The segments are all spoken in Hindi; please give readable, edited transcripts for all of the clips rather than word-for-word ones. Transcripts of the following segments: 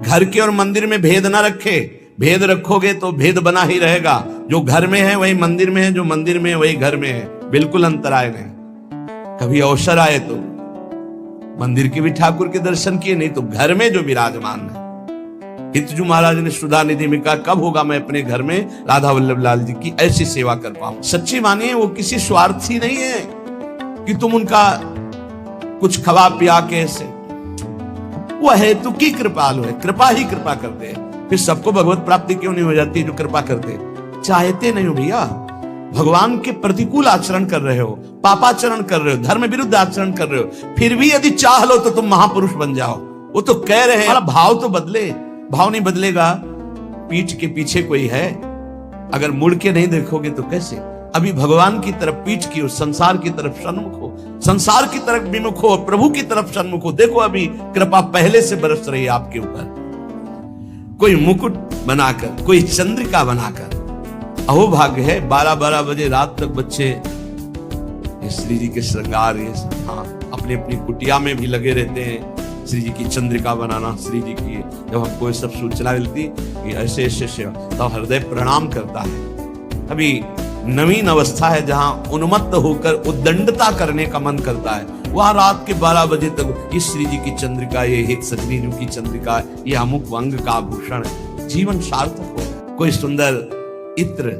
घर के और मंदिर में भेद ना रखे। भेद रखोगे तो भेद बना ही रहेगा। जो घर में है वही मंदिर में है, जो मंदिर में है वही घर में है, बिल्कुल अंतराय नहीं। कभी अवसर आए तो मंदिर के भी ठाकुर के दर्शन किए, नहीं तो घर में जो विराजमान है। हितजू महाराज ने सुधा निधि में कहा, कब होगा मैं अपने घर में राधा वल्लभ लाल जी की ऐसी सेवा कर पाऊं। सच्ची मानिए वो किसी स्वार्थी नहीं है कि तुम उनका कुछ खवा पिया के ऐसे, वो हेतु की कृपालु है, कृपा ही कृपा करते हैं। फिर सबको भगवत प्राप्ति क्यों नहीं हो जाती जो कृपा करते? चाहते नहीं हो भैया, भगवान के प्रतिकूल आचरण कर रहे हो, पापाचरण कर रहे हो, धर्म विरुद्ध आचरण कर रहे हो, फिर भी यदि चाह लो तो तुम महापुरुष बन जाओ। वो तो कह रहे हैं भाव तो बदले। भाव नहीं बदलेगा, पीठ के पीछे कोई है, अगर मुड़ के नहीं देखोगे तो कैसे? अभी भगवान की तरफ पीठ की हो, संसार की तरफ सन्मुख हो, संसार की तरफ विमुख हो, प्रभु की तरफ सन्मुख हो। देखो अभी कृपा पहले से बरस रही है आपके ऊपर। कोई मुकुट बनाकर, कोई चंद्रिका बनाकर। अहो भाग्य है 12-12 बजे रात तक बच्चे श्री जी के श्रृंगार, हाँ, अपनी अपनी कुटिया में भी लगे रहते हैं श्री जी की चंद्रिका बनाना। श्री जी की जब हमको ये सब सूचना मिलती कि ऐसे ऐसे सेवा, तो हृदय प्रणाम करता है। अभी नवीन अवस्था है जहां उन्मत्त होकर उद्दंडता करने का मन करता है, वहां रात के 12 बजे तक इस श्री जी की चंद्रिका, ये एक सजनी जी की चंद्रिका, ये अमुक अंग का आभूषण है। जीवन सार्थक हो। कोई सुंदर इत्र,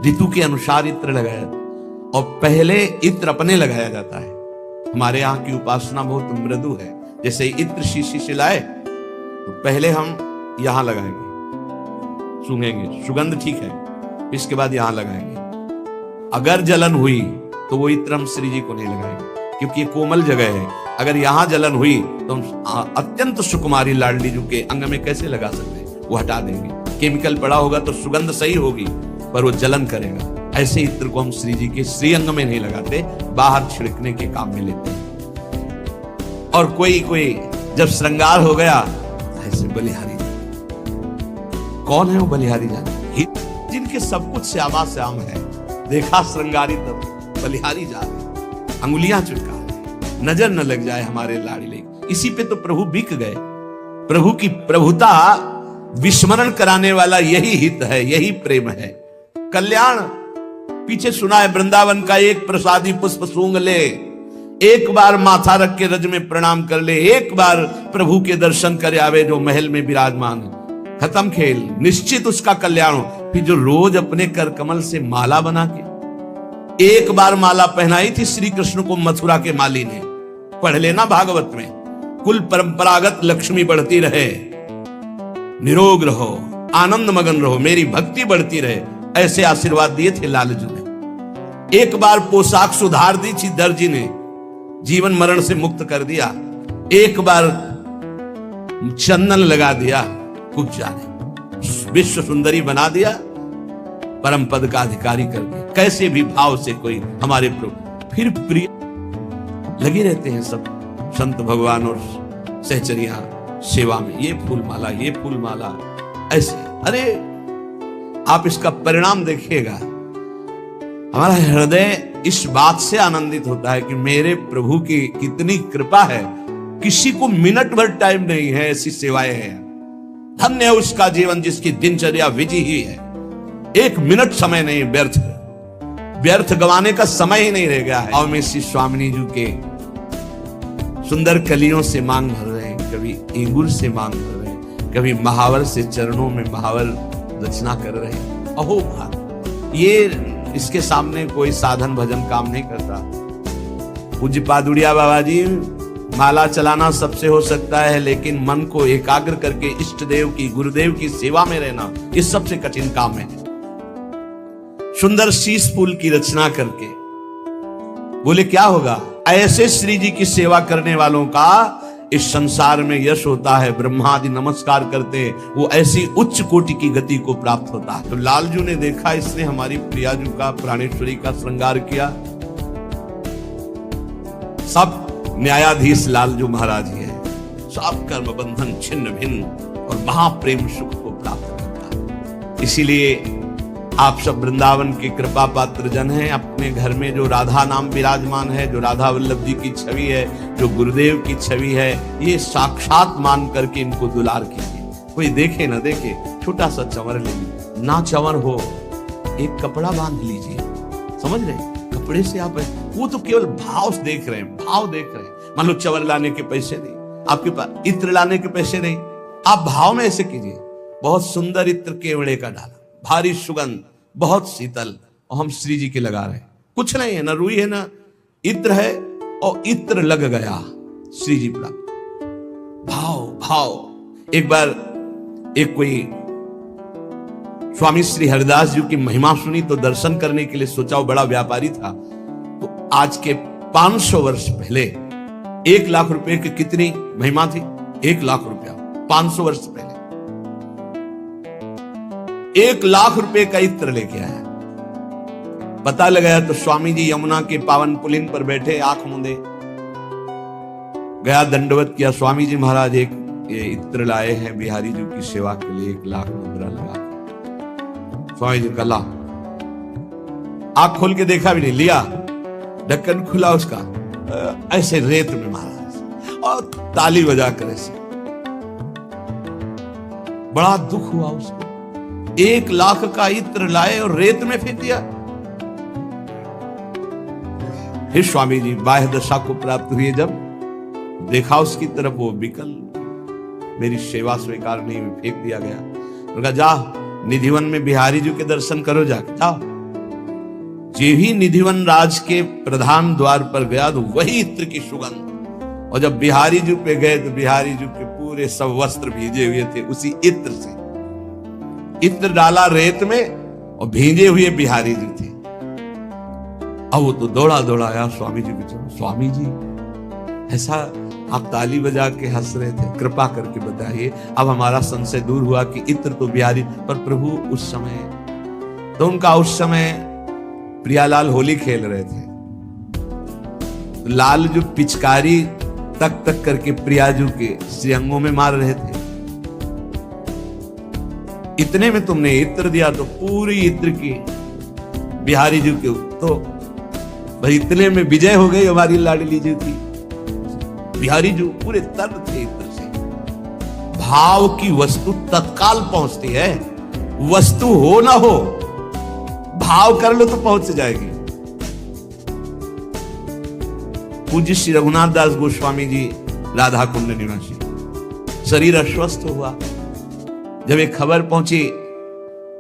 ऋतु के अनुसार इत्र लगाया, और पहले इत्र अपने लगाया जाता है। हमारे यहाँ की उपासना बहुत मृदु है। जैसे इत्र शीशी से लाए तो पहले हम यहां लगाएंगे, सूंघेंगे, सुगंध ठीक है, इसके बाद यहां लगाएंगे। अगर जलन हुई तो वो इत्र हम श्री जी को नहीं लगाएंगे, क्योंकि ये कोमल जगह है। अगर यहां जलन हुई तो हम अत्यंत सुकुमारी लाडली जी के अंग में कैसे लगा सकते हैं? वो हटा देंगे। केमिकल पड़ा होगा तो सुगंध सही होगी, पर वो जलन करेगा। ऐसे इत्र को हम श्री जी के श्री अंग में नहीं लगाते, बाहर छिड़कने के काम में लेते हैं। और कोई कोई जब श्रृंगार हो गया ऐसे बलिहारी, कौन है वो बलिहारी जाने? जिनके सब कुछ श्यामा श्याम है, देखा श्रृंगारी तब बलिहारी जा रहे, अंगुलियां चुटका रहे, नजर न लग जाए हमारे लाडले। इसी पे तो प्रभु बिक गए। प्रभु की प्रभुता विस्मरण कराने वाला यही हित है, यही प्रेम है। कल्याण पीछे सुना है, वृंदावन का एक प्रसादी पुष्प सूंघ ले, एक बार माथा रख के रज में प्रणाम कर ले, एक बार प्रभु के दर्शन करे आवे जो महल में विराजमान है, खत्म खेल, निश्चित उसका कल्याण हो। फिर जो रोज अपने कर कमल से माला बना के, एक बार माला पहनाई थी श्री कृष्ण को मथुरा के माली ने, पढ़ लेना भागवत में, कुल परंपरागत लक्ष्मी बढ़ती रहे, निरोग रहो, आनंद मगन रहो, मेरी भक्ति बढ़ती रहे, ऐसे आशीर्वाद दिए थे लालजू ने। एक बार पोशाक सुधार दी थी दर्जी ने, जीवन मरण से मुक्त कर दिया। एक बार चंदन लगा दिया, कुछ जाने विश्व सुंदरी बना दिया, परम पद का अधिकारी कर दिया। कैसे भी भाव से कोई हमारे प्रभु फिर प्रिय लगे रहते हैं सब संत भगवान और सहचरिया सेवा में, ये फूल माला, ये फूल माला, ऐसे। अरे आप इसका परिणाम देखिएगा, हमारा हृदय इस बात से आनंदित होता है कि मेरे प्रभु की कितनी कृपा है, किसी को मिनट भर टाइम नहीं है, ऐसी सेवाएं हैं। धन्य है उसका जीवन जिसकी दिनचर्या विजय ही है, एक मिनट समय नहीं व्यर्थ गंवाने का समय ही नहीं रह गया है। और में श्री स्वामिनी जी के सुंदर कलियों से मांग भर रहे हैं, कभी इंगुर से मांग भर रहे हैं, कभी महावर से चरणों में महावर रचना कर रहे हैं। अहो भाग, ये इसके सामने कोई साधन भजन काम नहीं करता। पूज्य पादुड़िया बाबा जी, माला चलाना सबसे हो सकता है, लेकिन मन को एकाग्र करके इष्ट देव की, गुरुदेव की सेवा में रहना, ये सबसे कठिन काम है। सुंदर शीश फूल की रचना करके बोले क्या होगा? ऐसे श्री जी की सेवा करने वालों का इस संसार में यश होता है, ब्रह्मादि नमस्कार करते हैं, वो ऐसी उच्च कोटि की गति को प्राप्त होता है। तो लालजू ने देखा इसने हमारी प्रियाजू का, प्राणेश्वरी का श्रृंगार किया। सब न्यायाधीश लालजू महाराज ही है, सब कर्म बंधन छिन्न भिन्न और महाप्रेम सुख को प्राप्त करता है। इसीलिए आप सब वृंदावन के कृपा पात्र जन हैं। अपने घर में जो राधा नाम विराजमान है, जो राधा वल्लभ जी की छवि है, जो गुरुदेव की छवि है, ये साक्षात मान करके इनको दुलार कीजिए। कोई देखे ना देखे, छोटा सा चंवर ले लीजिए, ना चंवर हो एक कपड़ा बांध लीजिए। समझ रहे, कपड़े से आप, वो तो केवल भाव देख रहे हैं, भाव देख रहे हैं। मान लो चंवर लाने के पैसे नहीं, आपके पास इत्र लाने के पैसे नहीं, आप भाव में ऐसे कीजिए, बहुत सुंदर इत्र केवड़े का डाला, भारी सुगंध, बहुत शीतल, और हम श्री जी के लगा रहे हैं। कुछ नहीं है, ना रुई है ना इत्र है, और इत्र लग गया, श्री जी प्राप्त। भाव भाव। एक बार एक कोई स्वामी श्री हरिदास जी की महिमा सुनी तो दर्शन करने के लिए सोचा, वो बड़ा व्यापारी था। तो आज के 500 वर्ष पहले 1 लाख रुपए की कितनी महिमा थी? 1 लाख रुपया 500 वर्ष पहले 1 लाख रुपए का इत्र लेके आया। पता लगाया तो स्वामी जी यमुना के पावन पुलिन पर बैठे, आंख मूंदे। गया, दंडवत किया, स्वामी जी महाराज एक ये इत्र लाए हैं बिहारी जी की सेवा के लिए, 1 लाख मुद्रा लगा। स्वामी जी कला, आंख खोल के देखा भी नहीं, लिया, ढक्कन खुला उसका, ऐसे रेत में मारा और ताली बजा कर ऐसे। बड़ा दुख हुआ उसको, 1 लाख का इत्र लाए और रेत में फेंक दिया। फिर स्वामी जी बाह्य दशा को प्राप्त हुए, जब देखा उसकी तरफ, वो विकल, मेरी सेवा स्वीकार नहीं हुई, फेंक दिया गया। उनका जा निधिवन में बिहारी जी के दर्शन करो, जाके जाओ। जे भी निधिवन राज के प्रधान द्वार पर गया तो वही इत्र की सुगंध, और जब बिहारी जी पे गए तो बिहारी जी के पूरे सब वस्त्र भीजे हुए थे उसी इत्र से। इत्र डाला रेत में और भींजे हुए बिहारी जी थे। अब वो तो दौड़ा दौड़ा आया स्वामी जी के, स्वामी जी ऐसा आप ताली बजा के हंस रहे थे, कृपा करके बताइए। अब हमारा संशय दूर हुआ कि इत्र तो बिहारी, पर प्रभु उस समय, तो उनका उस समय प्रियालाल होली खेल रहे थे, तो लाल जो पिचकारी तक तक करके प्रियाजू के श्रीअंगों में मार रहे थे। इतने में तुमने इत्र दिया तो पूरी इत्र की बिहारी जी के, तो भाई इतने में विजय हो गई हमारी लाडली जी की। बिहारी जी पूरे तर थे इत्र से। भाव की वस्तु तत्काल पहुंचती है, वस्तु हो ना हो, भाव कर लो तो पहुंच जाएगी। पूज्य श्री रघुनाथ दास गोस्वामी जी राधा कुंड निवासी, शरीर अस्वस्थ हुआ। जब एक खबर पहुंची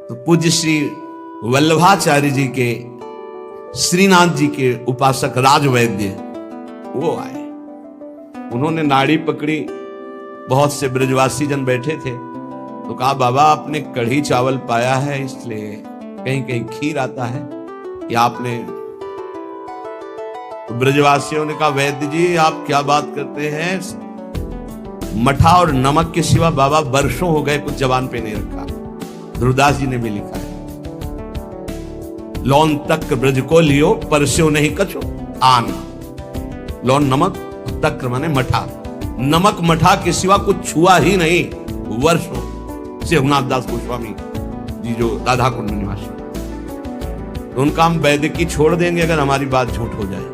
तो पूज्य श्री वल्लभाचार्य जी के, श्रीनाथ जी के उपासक राजवैद्य वो आए। उन्होंने नाड़ी पकड़ी, बहुत से ब्रजवासी जन बैठे थे, तो कहा बाबा आपने कढ़ी चावल पाया है, इसलिए कहीं कहीं खीर आता है कि आपने। तो ब्रजवासियों ने कहा वैद्य जी आप क्या बात करते हैं, मठा और नमक के सिवा बाबा वर्षों हो गए कुछ जबान पे नहीं रखा। ध्रुवदास जी ने भी लिखा है, लौन तक ब्रज को लियो परस्यो नहीं कछो आन। लौन नमक, तक्र माने मठा, नमक मठा के सिवा कुछ छुआ ही नहीं वर्षों से। रघुनाथ दास गोस्वामी जी जो राधा कुंड निवासी, तो उनका हम वैदिकी छोड़ देंगे अगर हमारी बात झूठ हो जाए।